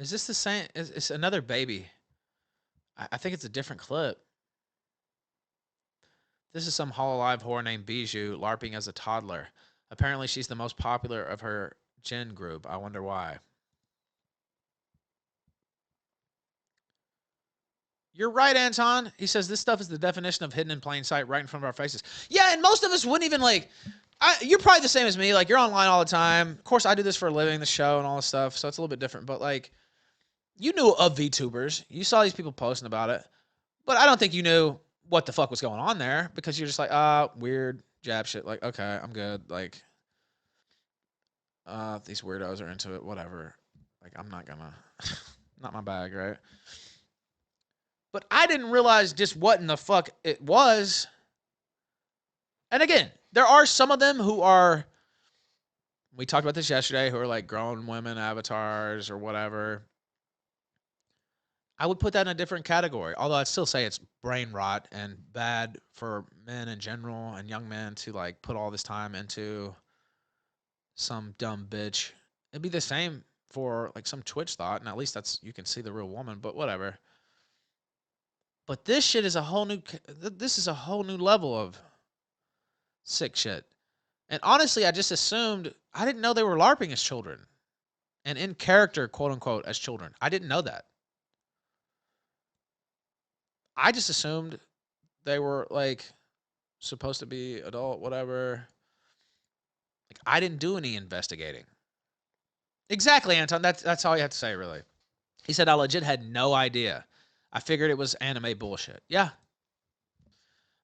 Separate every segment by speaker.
Speaker 1: Is this the same? It's another baby. I think it's a different clip. This is some Hololive whore named Bijou LARPing as a toddler. Apparently, she's the most popular of her gen group. I wonder why. You're right, Anton. He says this stuff is the definition of hidden in plain sight right in front of our faces. Yeah, and most of us wouldn't even like. You're probably the same as me. Like, you're online all the time. Of course, I do this for a living, the show and all this stuff, so it's a little bit different. But, like, you knew of VTubers. You saw these people posting about it. But I don't think you knew what the fuck was going on there because you're just like, weird jab shit. Like, okay, I'm good. Like, these weirdos are into it. Whatever. Like, I'm not gonna. Not my bag, right? But I didn't realize just what in the fuck it was. And again, there are some of them who are, we talked about this yesterday, who are like grown women avatars or whatever. I would put that in a different category, although I'd still say it's brain rot and bad for men in general and young men to like put all this time into some dumb bitch. It'd be the same for like some Twitch thought, and at least that's, you can see the real woman, but whatever. But this shit is a whole new, this is a whole new level of sick shit. And honestly, I just assumed, I didn't know they were LARPing as children and in character, quote unquote, as children. I didn't know that. I just assumed they were like supposed to be adult, whatever. Like, I didn't do any investigating. Exactly, Anton. That's all you have to say, really. He said I legit had no idea. I figured it was anime bullshit. Yeah.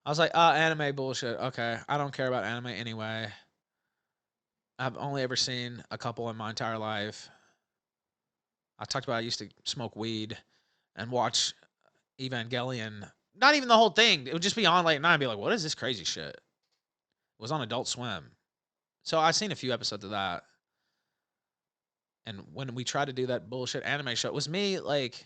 Speaker 1: I was like, anime bullshit. Okay. I don't care about anime anyway. I've only ever seen a couple in my entire life. I talked about I used to smoke weed and watch Evangelion. Not even the whole thing. It would just be on late at night and be like, what is this crazy shit? It was on Adult Swim. So I've seen a few episodes of that. And when we tried to do that bullshit anime show, it was me, like,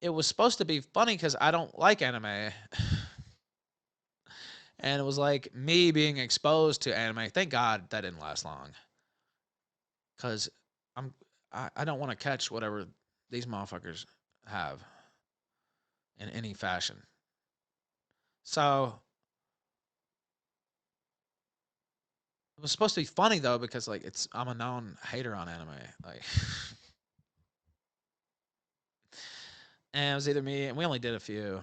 Speaker 1: it was supposed to be funny because I don't like anime. And it was like me being exposed to anime. Thank God that didn't last long. Because I don't want to catch whatever these motherfuckers have in any fashion. So it was supposed to be funny though, because like I'm a known hater on anime. Like, and it was either me, and we only did a few.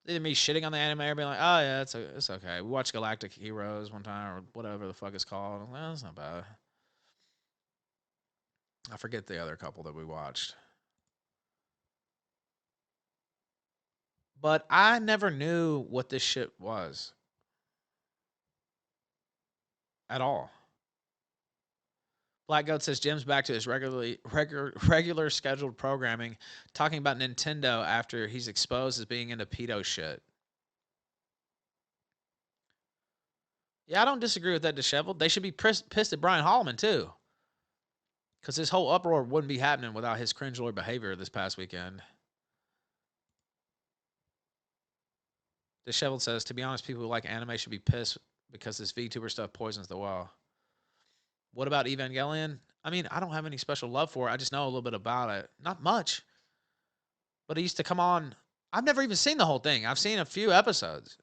Speaker 1: Either me shitting on the anime or being like, oh yeah, it's okay. We watched Galactic Heroes one time or whatever the fuck it's called. Well, it's not bad. I forget the other couple that we watched. But I never knew what this shit was at all. Black Goat says Jim's back to his regular scheduled programming, talking about Nintendo after he's exposed as being into pedo shit. Yeah, I don't disagree with that, disheveled. They should be pissed at Brian Holloman too, because this whole uproar wouldn't be happening without his cringeworthy behavior this past weekend. Disheveled says, to be honest, people who like anime should be pissed because this VTuber stuff poisons the well. What about Evangelion? I mean, I don't have any special love for it. I just know a little bit about it. Not much. But it used to come on. I've never even seen the whole thing. I've seen a few episodes.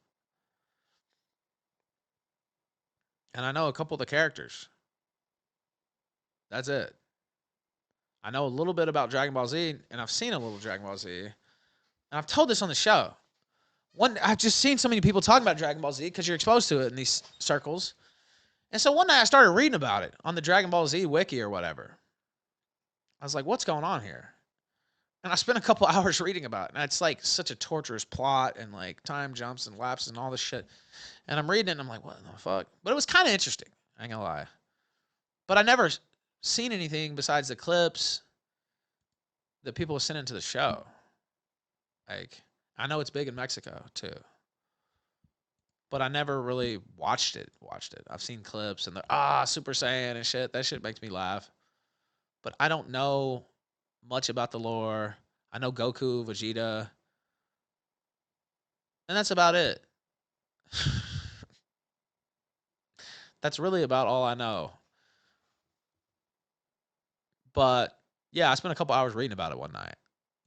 Speaker 1: And I know a couple of the characters. That's it. I know a little bit about Dragon Ball Z, and I've seen a little Dragon Ball Z. And I've told this on the show. I've just seen so many people talking about Dragon Ball Z because you're exposed to it in these circles. And so one night I started reading about it on the Dragon Ball Z wiki or whatever. I was like, what's going on here? And I spent a couple hours reading about it. And it's like such a torturous plot and like time jumps and lapses and all this shit. And I'm reading it and I'm like, what the fuck? But it was kind of interesting. I ain't gonna lie. But I never seen anything besides the clips that people have sent into the show. Like, I know it's big in Mexico too. But I never really watched it. I've seen clips and the Super Saiyan and shit. That shit makes me laugh. But I don't know much about the lore. I know Goku, Vegeta, and that's about it. That's really about all I know. But yeah, I spent a couple hours reading about it one night.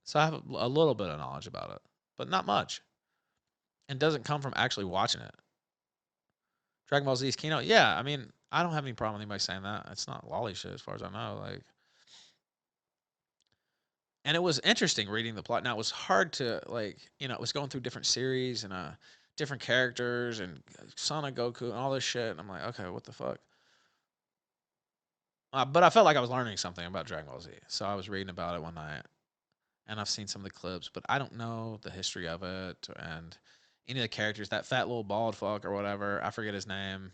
Speaker 1: So I have a little bit of knowledge about it, but not much. And doesn't come from actually watching it. Dragon Ball Z's keynote, yeah, I mean, I don't have any problem with anybody saying that. It's not lolly shit as far as I know. Like, and it was interesting reading the plot. Now it was hard to like, it was going through different series and different characters and Son of Goku and all this shit. And I'm like, okay, what the fuck? But I felt like I was learning something about Dragon Ball Z, so I was reading about it one night, and I've seen some of the clips, but I don't know the history of it and any of the characters. That fat little bald fuck or whatever, I forget his name.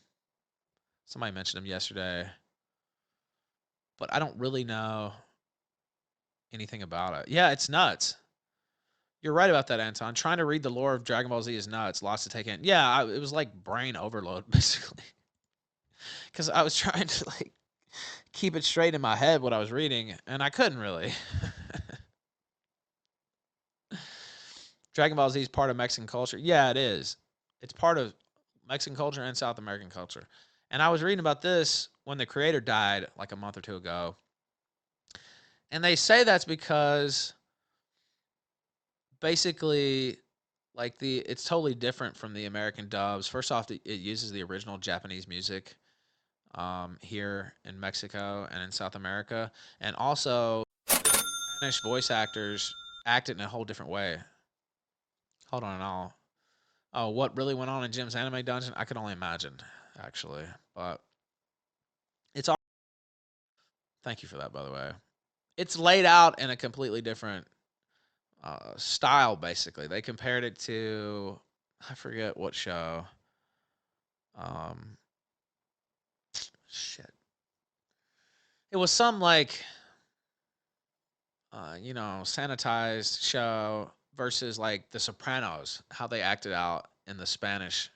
Speaker 1: Somebody mentioned him yesterday, but I don't really know anything about it. Yeah, it's nuts. You're right about that, Anton. Trying to read the lore of Dragon Ball Z is nuts. Lots to take in. Yeah, it was like brain overload, basically, because I was trying to like keep it straight in my head what I was reading, and I couldn't really. Dragon Ball Z is part of Mexican culture. Yeah, it is. It's part of Mexican culture and South American culture. And I was reading about this when the creator died like a month or two ago. And they say that's because basically like it's totally different from the American dubs. First off, it uses the original Japanese music here in Mexico and in South America. And also Spanish voice actors act it in a whole different way. Hold on, what really went on in Jim's anime dungeon? I can only imagine, actually. But it's all. Thank you for that, by the way. It's laid out in a completely different style, basically. They compared it to, I forget what show. Shit. It was some like, sanitized show versus like The Sopranos, how they acted out in the Spanish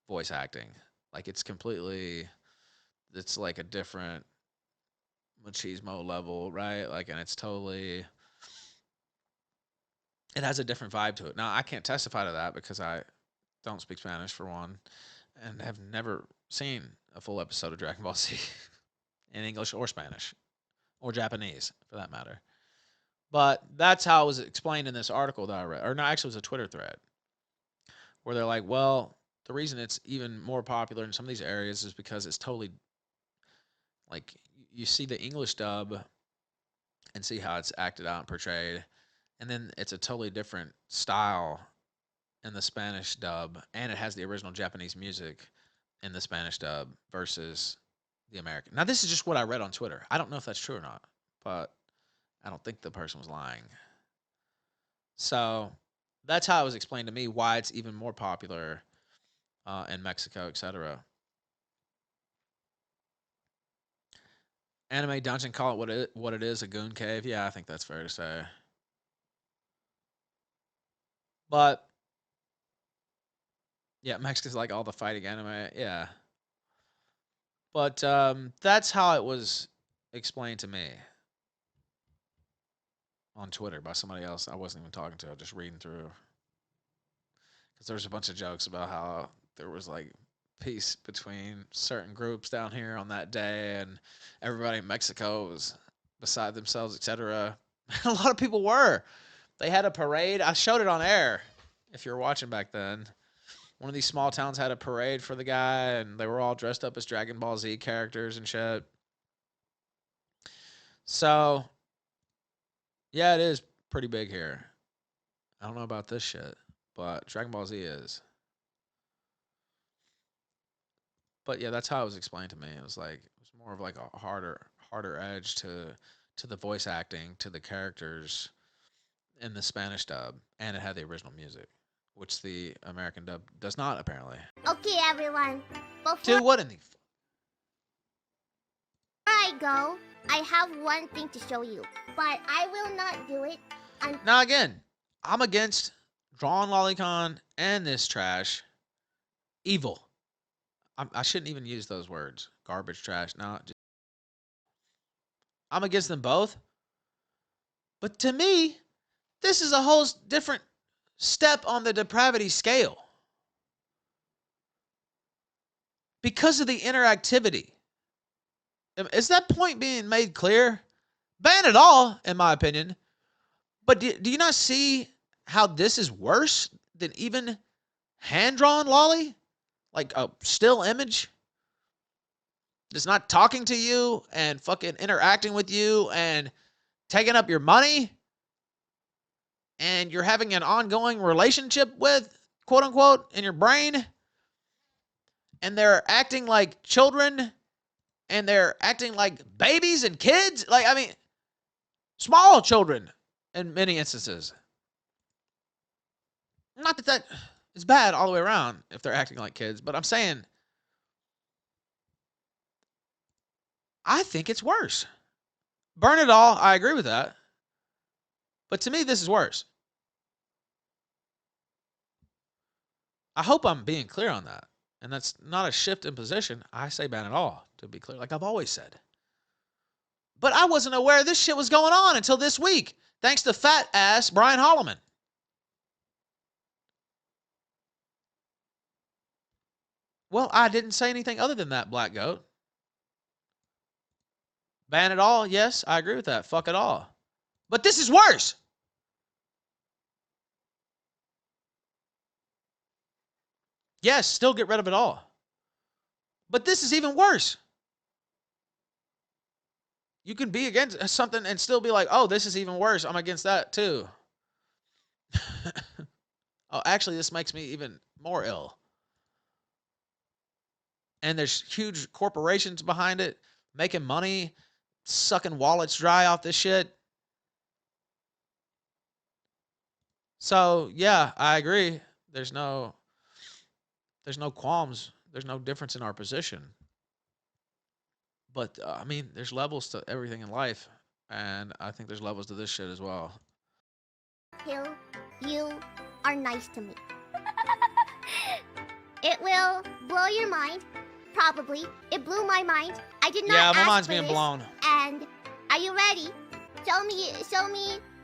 Speaker 1: voice acting. Like it's like a different machismo level, right? Like, and it has a different vibe to it. Now, I can't testify to that because I don't speak Spanish for one, and have never seen a full episode of Dragon Ball Z in English or Spanish or Japanese for that matter. But that's how it was explained in this article that I read, or no, actually, it was a Twitter thread where they're like, well, the reason it's even more popular in some of these areas is because it's totally like you see the English dub and see how it's acted out and portrayed, and then it's a totally different style in the Spanish dub, and it has the original Japanese music in the Spanish dub versus the American. Now, this is just what I read on Twitter. I don't know if that's true or not, but I don't think the person was lying. So that's how it was explained to me why it's even more popular in Mexico, etc. Anime Dungeon, call it what it is, a goon cave. Yeah, I think that's fair to say. But yeah, Mexico's like all the fighting anime. Yeah. But that's how it was explained to me on Twitter by somebody else I wasn't even talking to. I was just reading through. Because there was a bunch of jokes about how there was like peace between certain groups down here on that day, and everybody in Mexico was beside themselves, etc. A lot of people were. They had a parade. I showed it on air. If you were watching back then, one of these small towns had a parade for the guy, and they were all dressed up as Dragon Ball Z characters and shit. So, yeah, it is pretty big here. I don't know about this shit, but Dragon Ball Z is. But yeah, that's how it was explained to me. It was more of like a harder edge to the voice acting, to the characters in the Spanish dub, and it had the original music, which the American dub does not apparently.
Speaker 2: Okay, everyone.
Speaker 1: Dude, what in the?
Speaker 2: Before I go, I have one thing to show you, but I will not do it.
Speaker 1: Now again, I'm against Drawn Lolicon and this trash. Evil. I shouldn't even use those words. Garbage, trash. No, I'm against them both. But to me, this is a whole different step on the depravity scale. Because of the interactivity. Is that point being made clear? Ban it all, in my opinion. But do you not see how this is worse than even hand-drawn lolly? Like a still image that's not talking to you and fucking interacting with you and taking up your money and you're having an ongoing relationship with, quote unquote, in your brain, and they're acting like children and they're acting like babies and kids. Like, I mean, small children in many instances. Not that is bad all the way around if they're acting like kids, but I'm saying I think it's worse. Burn it all. I agree with that. But to me, this is worse. I hope I'm being clear on that. And that's not a shift in position. I say ban it all, to be clear, like I've always said. But I wasn't aware this shit was going on until this week, thanks to fat ass Brian Holloman. Well, I didn't say anything other than that, Black Goat. Ban it all? Yes, I agree with that. Fuck it all. But this is worse. Yes, still get rid of it all. But this is even worse. You can be against something and still be like, oh, this is even worse. I'm against that too. Oh, actually, this makes me even more ill. And there's huge corporations behind it making money, sucking wallets dry off this shit. So, yeah, I agree. There's no qualms. There's no difference in our position. But, I mean, there's levels to everything in life. And I think there's levels to this shit as well.
Speaker 2: Hill, you are nice to me. It will blow your mind. Probably. It blew my mind. I did not ask
Speaker 1: my mind's
Speaker 2: for
Speaker 1: being
Speaker 2: this.
Speaker 1: blown.
Speaker 2: And are you ready? Show me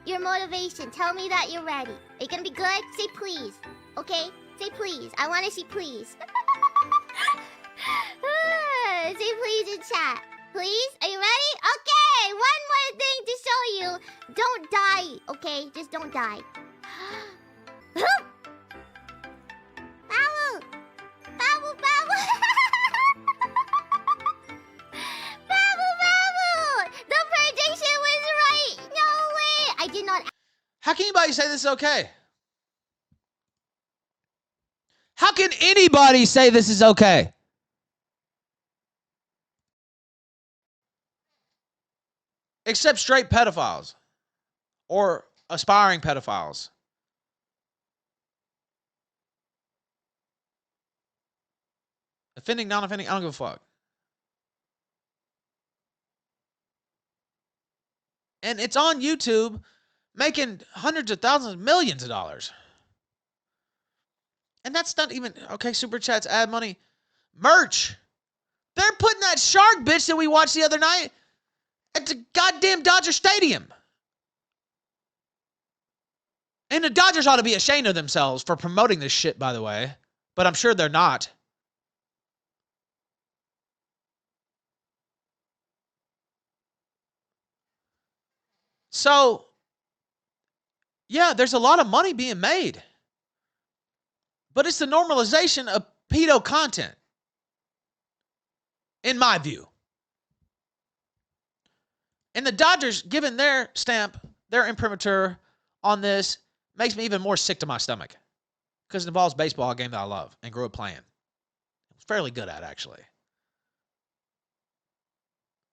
Speaker 2: your motivation. Tell me that you're ready. Are you gonna be good? Say please. Okay? Say please. I wanna see please. Say please in chat. Please? Are you ready? Okay! One more thing to show you. Don't die, okay? Just don't die. Babble! Babble, babble! Babble, babble! The prediction was right! No way! I did not...
Speaker 1: How can anybody say this is okay? How can anybody say this is okay? Except straight pedophiles. Or aspiring pedophiles. Offending, non-offending, I don't give a fuck. And it's on YouTube making hundreds of thousands, millions of dollars. And that's not even, okay, super chats, ad money. Merch. They're putting that shark bitch that we watched the other night at the goddamn Dodger Stadium. And the Dodgers ought to be ashamed of themselves for promoting this shit, by the way. But I'm sure they're not. So, yeah, there's a lot of money being made. But it's the normalization of pedo content. In my view. And the Dodgers giving their stamp, their imprimatur on this makes me even more sick to my stomach. Because it involves baseball, a game that I love and grew up playing. I'm fairly good at, actually.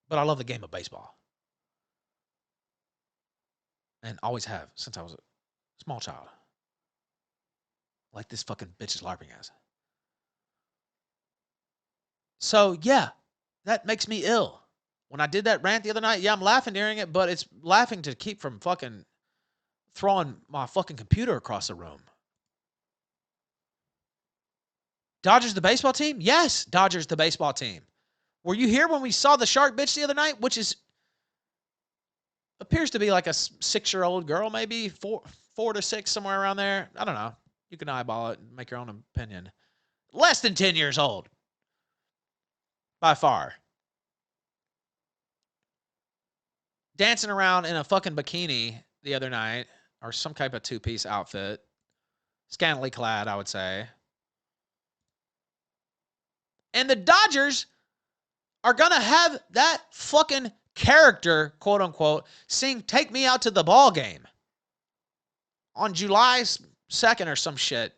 Speaker 1: But I love the game of baseball. And always have since I was a small child. Like this fucking bitch is LARPing as. So, yeah, that makes me ill. When I did that rant the other night, yeah, I'm laughing during it, but it's laughing to keep from fucking throwing my fucking computer across the room. Dodgers the baseball team? Yes, Dodgers the baseball team. Were you here when we saw the shark bitch the other night, which is appears to be like a 6-year-old girl, maybe 4 to 6, somewhere around there. I don't know. You can eyeball it and make your own opinion. Less than 10 years old. By far. dancing around in a fucking bikini the other night, or some type of two-piece outfit. Scantily clad, I would say. And the Dodgers are going to have that fucking character, quote unquote, sing Take Me Out to the Ball Game on July 2nd or some shit.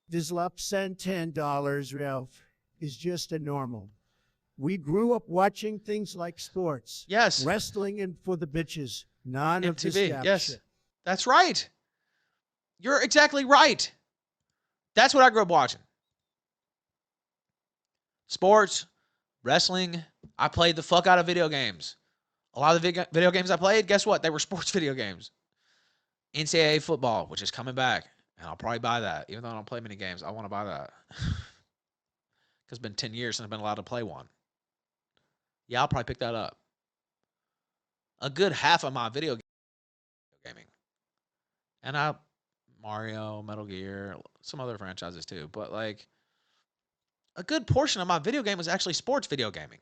Speaker 3: This upset $10, Ralph, is just a normal. We grew up watching things like sports.
Speaker 1: Yes.
Speaker 3: Wrestling and for the bitches. None of this
Speaker 1: MTV,
Speaker 3: gap
Speaker 1: yes.
Speaker 3: shit.
Speaker 1: That's right. You're exactly right. That's what I grew up watching. Sports, wrestling. I played the fuck out of video games. A lot of the video games I played, guess what? They were sports video games. NCAA football, which is coming back. And I'll probably buy that. Even though I don't play many games, I want to buy that. Because it's been 10 years since I've been allowed to play one. Yeah, I'll probably pick that up. A good half of my video gaming. And Mario, Metal Gear, some other franchises too. But like, a good portion of my video game was actually sports video gaming.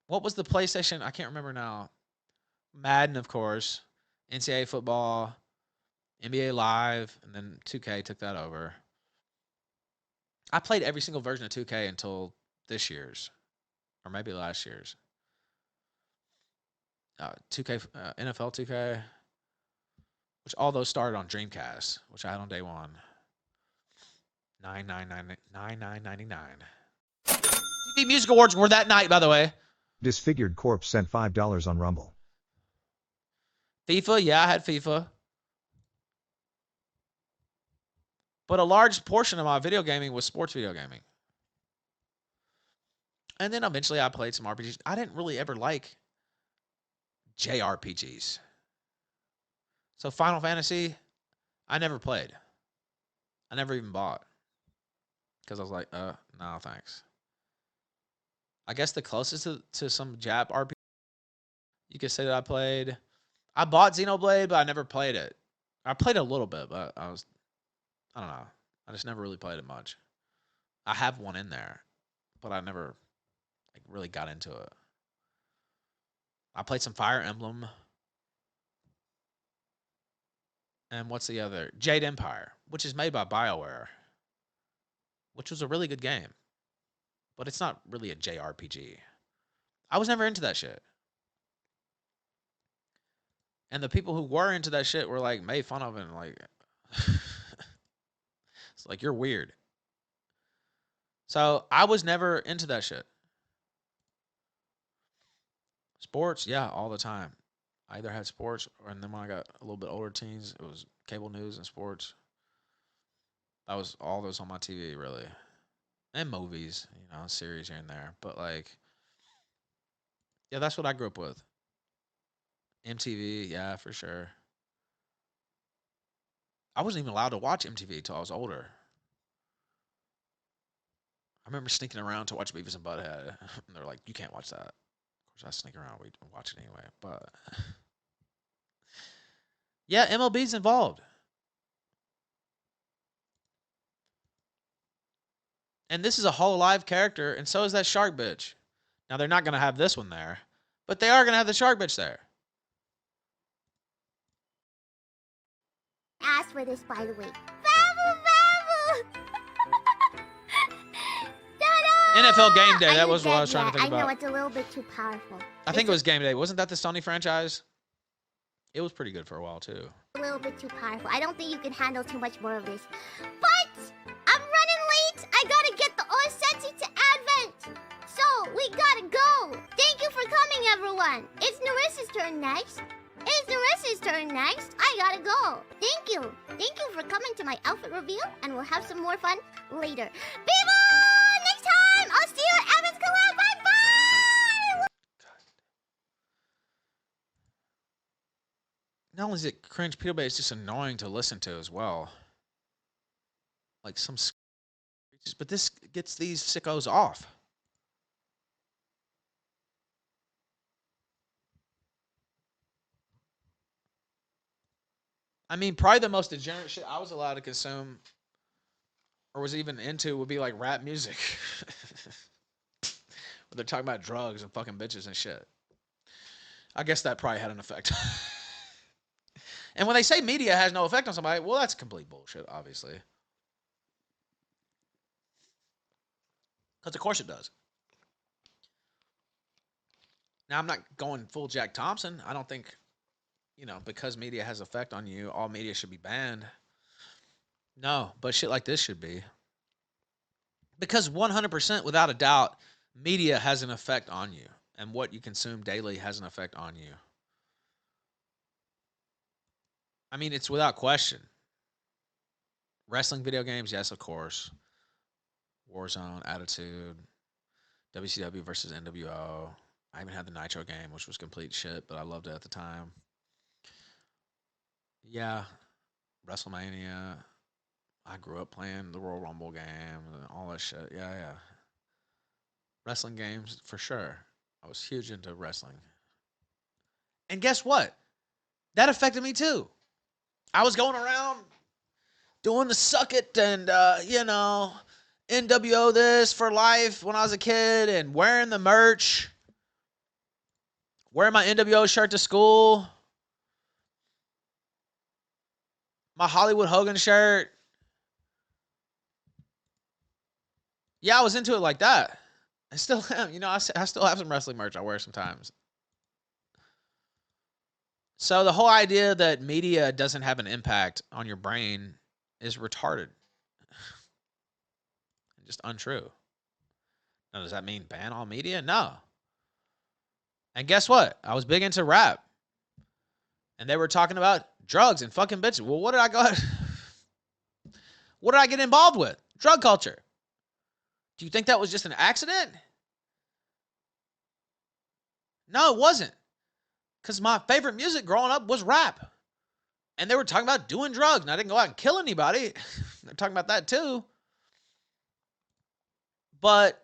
Speaker 1: What was the PlayStation? I can't remember now. Madden, of course. NCAA football. NBA Live. And then 2K took that over. I played every single version of 2K until this year's. Or maybe last year's. 2K, NFL 2K. Which all those started on Dreamcast. Which I had on day one. $9.99. TV Music Awards were that night, by the way.
Speaker 4: Disfigured Corpse sent $5 on Rumble.
Speaker 1: FIFA, yeah, I had FIFA. But a large portion of my video gaming was sports video gaming. And then eventually I played some RPGs. I didn't really ever like JRPGs. So Final Fantasy, I never played. I never even bought. Because I was like, no, thanks. I guess the closest to some Jap RPG you could say that I played. I bought Xenoblade, but I never played it. I played a little bit, but I don't know. I just never really played it much. I have one in there, but I never really got into it. I played some Fire Emblem. And what's the other? Jade Empire, which is made by BioWare, which was a really good game. But it's not really a JRPG. I was never into that shit. And the people who were into that shit were like made fun of and like it's like you're weird. So I was never into that shit. Sports, yeah, all the time. I either had sports and then when I got a little bit older teens, it was cable news and sports. That was all those on my TV really. And movies, series here and there. But like, yeah, that's what I grew up with. MTV, yeah, for sure. I wasn't even allowed to watch MTV until I was older. I remember sneaking around to watch Beavis and Butthead. And they're like, you can't watch that. Of course, I sneak around. We watch it anyway. But yeah, MLB's involved. And this is a Hololive character, and so is that shark bitch. Now, they're not going to have this one there, but they are going to have the shark bitch there.
Speaker 2: Asked for this, by the way. Babu, babu!
Speaker 1: NFL Game Day, that was what I was trying to think about.
Speaker 2: I know, it's a little bit too powerful.
Speaker 1: I think it was Game Day. Wasn't that the Sony franchise? It was pretty good for a while, too.
Speaker 2: A little bit too powerful. I don't think you can handle too much more of this. But I'm running late. I gotta get the Osensi to Advent. So we gotta go. Thank you for coming, everyone. It's Narissa's turn next. I gotta go. Thank you. Thank you for coming to my outfit reveal, and we'll have some more fun later. Beaver! Next time! I'll see you at Advent's Collab. Bye-bye!
Speaker 1: Not only is it cringe, PEDOBAIT is just annoying to listen to as well. Like some... But this gets these sickos off. I mean, probably the most degenerate shit I was allowed to consume or was even into would be like rap music. Where they're talking about drugs and fucking bitches and shit. I guess that probably had an effect. And when they say media has no effect on somebody, well, that's complete bullshit, obviously. Because of course it does. Now, I'm not going full Jack Thompson. I don't think, because media has effect on you, all media should be banned. No, but shit like this should be. Because 100%, without a doubt, media has an effect on you. And what you consume daily has an effect on you. I mean, it's without question. Wrestling video games, yes, of course. Warzone, Attitude, WCW versus NWO. I even had the Nitro game, which was complete shit, but I loved it at the time. Yeah, WrestleMania. I grew up playing the Royal Rumble game and all that shit. Yeah. Wrestling games, for sure. I was huge into wrestling. And guess what? That affected me too. I was going around doing the suck it and, NWO this for life when I was a kid and wearing the merch. Wearing my NWO shirt to school. My Hollywood Hogan shirt. Yeah, I was into it like that. I still am. I still have some wrestling merch I wear sometimes. So the whole idea that media doesn't have an impact on your brain is retarded. Just untrue. Now, does that mean ban all media? No. And guess what? I was big into rap. And they were talking about drugs and fucking bitches. Well, what did I get involved with? Drug culture. Do you think that was just an accident? No, it wasn't. Because my favorite music growing up was rap. And they were talking about doing drugs. And I didn't go out and kill anybody. They're talking about that too. But,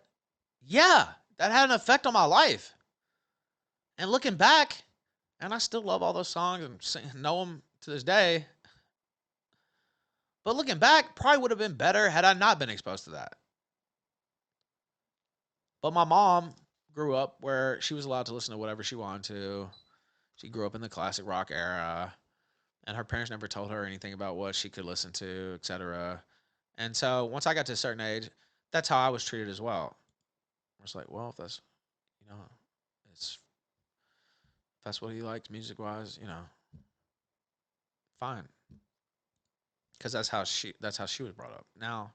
Speaker 1: yeah, that had an effect on my life. And looking back, and I still love all those songs and know them to this day. But looking back, probably would have been better had I not been exposed to that. But my mom grew up where she was allowed to listen to whatever she wanted to. She grew up in the classic rock era. And her parents never told her anything about what she could listen to, etc. And so once I got to a certain age, that's how I was treated as well. I was like, well, if that's, if that's what he liked music-wise, fine. Because that's how she was brought up. Now,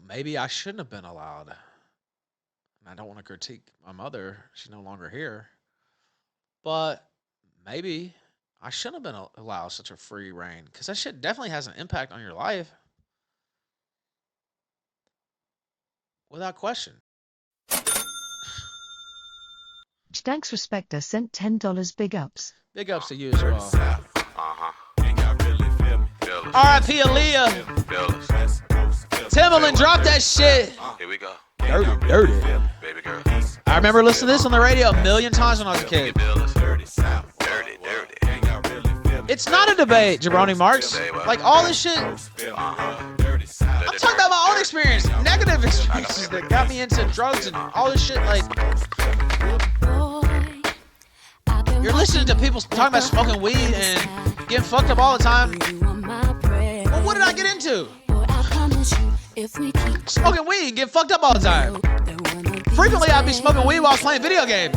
Speaker 1: maybe I shouldn't have been allowed. And I don't want to critique my mother. She's no longer here. But maybe I shouldn't have been allowed such a free reign. Because that shit definitely has an impact on your life. Without question.
Speaker 5: Thanks Respector sent $10 big ups.
Speaker 1: Big ups to you as well. R.I.P. Aaliyah. Timbaland, drop that shit.
Speaker 6: Here we go.
Speaker 1: Dirty.
Speaker 6: Baby girl.
Speaker 1: I remember listening to this on the radio a million times when I was a kid.
Speaker 6: Dirty.
Speaker 1: It's not a debate, Jabroni Marks. Like all this shit. I'm talking about my own experience, negative experiences that got me into drugs and all this shit. Like, you're listening to people talking about smoking weed and getting fucked up all the time. Well, what did I get into? Smoking weed and getting fucked up all the time. Frequently, I'd be smoking weed while playing video games.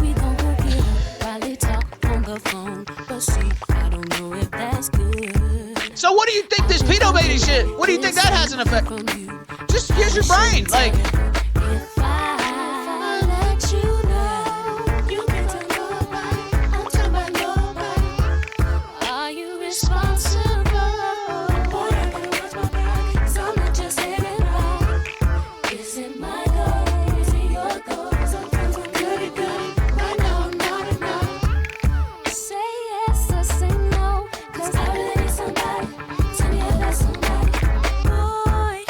Speaker 1: So what do you think this pedo-baiting shit? What do you think that has an effect? Just use your brain. Like,
Speaker 7: are you responsible? Is it my goal? Is it your goal? Sometimes I'm good. Right now, not enough. Say yes or say no. Cause I really need somebody. Tell me if that's somebody. Boy,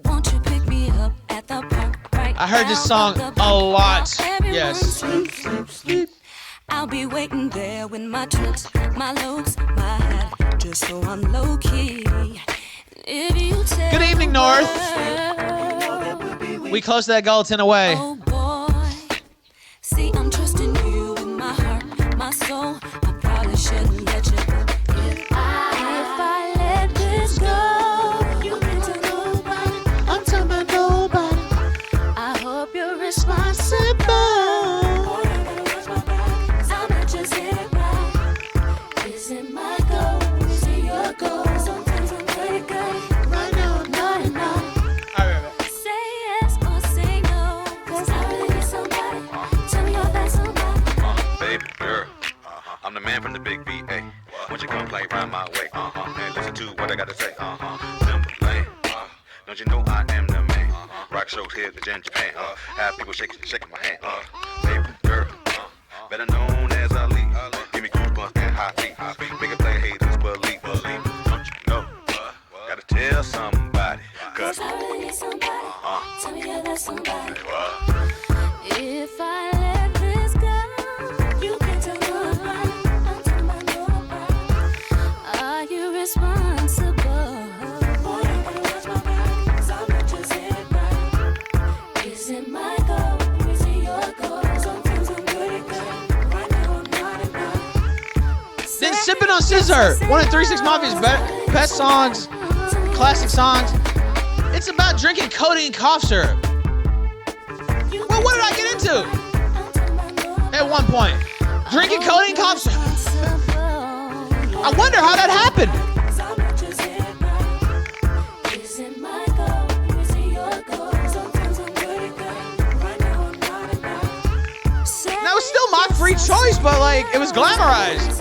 Speaker 7: won't you pick me up at the park right
Speaker 1: I heard this song a lot. Yes.
Speaker 7: Sleep. I'll be waiting there with my tricks, my looks, my hat, just so I'm low key. If you tell
Speaker 1: Good evening,
Speaker 7: the
Speaker 1: North.
Speaker 7: world,
Speaker 1: We close that Gallatin away.
Speaker 7: oh boy, see I'm trusting you with my heart, my soul. I probably shouldn't let you go. If I let this go, you can tell nobody. I'm talking about nobody. I hope you're responsible. I'm not just here to cry. Is it my goal? Is it your goal? Sometimes I'm pretty good. Right now I'm not enough. Say yes or say no, 'cause I really need somebody. Tell me you're that somebody.
Speaker 6: Baby girl, I'm the man from the big VA. Won't you come play round my way? And listen to what I gotta say. Timberland, don't you know I am the man? Rock shows here in Japan. Have people shaking my hand. Baby girl, better known as Ali. Give me goosebumps and high feet. Make it play haters believe. Don't you know? Gotta tell somebody. 'Cause
Speaker 7: I really need somebody. Tell me you're that somebody. If I let this go, you can tell nobody. I'm talking about nobody. Are you responsible? Boy, you better watch my back, 'cause I'm not just here to cry. Is it my goal? Is it your goal? Sometimes I'm pretty good. Right now I'm not enough.
Speaker 1: Then Sippin' on Scissor, one of 36 Mafia's best songs, classic songs. It's about drinking codeine cough syrup. Well, what did I get into at one point? Drinking codeine cough syrup. I wonder how that happened. That was still my free choice, but like, it was glamorized.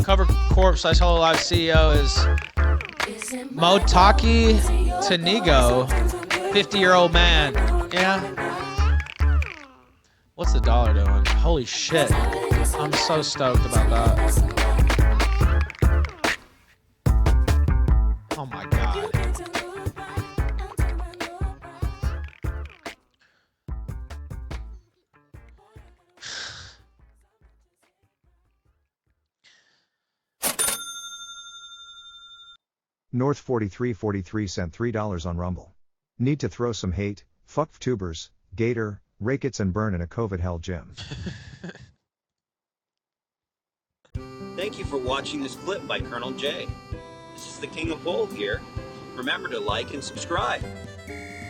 Speaker 1: Cover Corp / Holo Live CEO is Motaki Tanigo, 50-year-old man. Yeah. What's the dollar doing? Holy shit. I'm so stoked about that. Oh my god.
Speaker 4: North 4343 sent $3 on Rumble. Need to throw some hate, fuck Vtubers, Gator, REKIETA and burn in a COVID hell gym.
Speaker 8: Thank you for watching this clip by Colonel J. This is the King of Bull here. Remember to like and subscribe.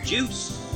Speaker 8: Juice!